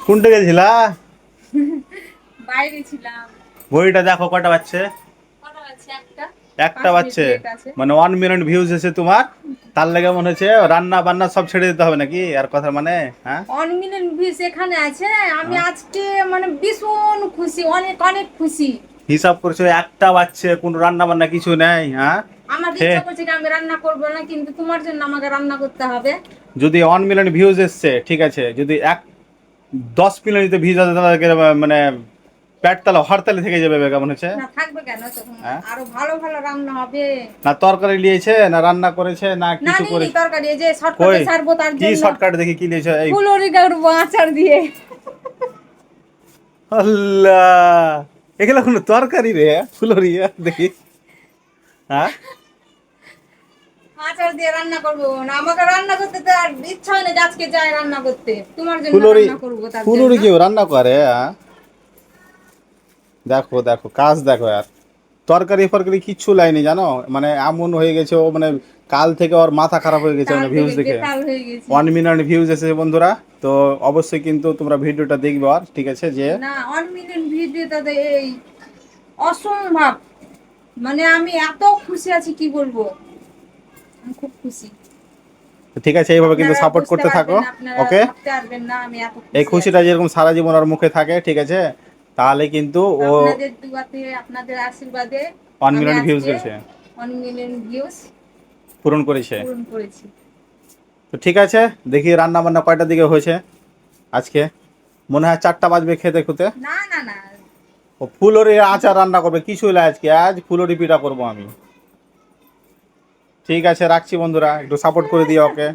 কোনটা গেছিলা? বাইরে ছিলাম। বইটা দেখো কটা বাজছে। কটা আছে? একটা। একটা 5 মিনিট বাজছে। লেট আছে। মানে 1 মিলিয়ন ভিউজ এসে তোমার, তার লেগে মনে হচ্ছে রান্না বান্না সব ছেড়ে দিতে হবে নাকি আর কথা মানে? হ্যাঁ 1 মিলিয়ন ভিউজ এখানে আছে। আমি হ্যাঁ, আজকে মানে ভীষণ খুশি, অনেক অনেক খুশি। হিসাব করছো একটা বাজছে, কোনো রান্না বান্না কিছু নেই? হ্যাঁ আমার হে, ইচ্ছা করছে কি আমি রান্না করবো না, কিন্তু তোমার জন্য আমাকে রান্না করতে হবে। যদি 1 মিলিয়ন ভিউজ এসছে ঠিক আছে, যদি 10 মিলিয়ন যদি ভিউজ আসে তাদেরকে মানে পেট তালা হরতালে থেকে যাবে কেমন হচ্ছে? না থাকবে কেন, তখন হ্যাঁ, আরো ভালো ভালো রান্না হবে। না তরকারি নিয়েছে না রান্না করেছে না না কিছু নিইনি করেছে? তরকারি, এই যে শর্টকাটে কই, সারবো তার কি জন্য শর্টকাট দেখি কি নিয়েছে এই? ফুলরি করবো আচার দিয়ে। আল্লাহ, এগুলো কোনো তরকারি রে? ফুলরিয়া দেখি। হ্যাঁ, আচার দিয়ে রান্না করবো না, আমাকে রান্না করতে তো আর ইচ্ছা হয় না যে আজকে যাই রান্না করতে, তোমার জন্য ফুলরি, রান্না করবো তার জন্য। ফুলরি কেউ রান্না করে? হ্যাঁ, দেখো দেখো কাজ দেখো আর তরকারি ফরকারি কিচ্ছু লাইনি জানো, মানে এমন হয়ে গেছে ও, মানে কাল থেকে ওর মাথা খারাপ হয়ে গেছে তাল মানে ভিউজ থেকে দেখে। বেতাল হয়ে গেছি। 1 মিলিয়ন ভিউজ এসেছে বন্ধুরা। তো অবশ্যই কিন্তু তোমরা ভিডিওটা দেখবে আর ঠিক আছে যে। না 1 মিলিয়ন ভিডিও তাতে এই অসম্ভব, মানে আমি এত খুশি আছি কি বলবো, আমি খুব খুশি। ঠিক আছে, এইভাবে কিন্তু আপনারা সাপোর্ট বুঝতে করতে থাকো। পারবেন না, আপনারা ওকে, ভাবতে পারবেন না আমি এত এই খুশি খুশিটা আছি। যেরকম সারা জীবন ওর মুখে থাকে ঠিক আছে, তাহলে কিন্তু ও আপনাদের দুয়াতে, আপনাদের আশীর্বাদে আমি 1 মিলিয়ন ভিউজ আজকে গেছে, 1 মিলিয়ন ভিউজ পূরণ করেছে। পূরণ করেছি। তো ঠিক আছে, দেখি রান্না বান্না কয়টার দিকে হয়েছে আজকে। মনে হয় 4টা বাজবে খেতে খুতে। না না না, ও ফুলরি আচার রান্না করবে, কিছু হলে আজকে আজ ফুলরি পিঠা করবো আমি। ঠিক আছে রাখছি বন্ধুরা, একটু সাপোর্ট করে দিও ওকে।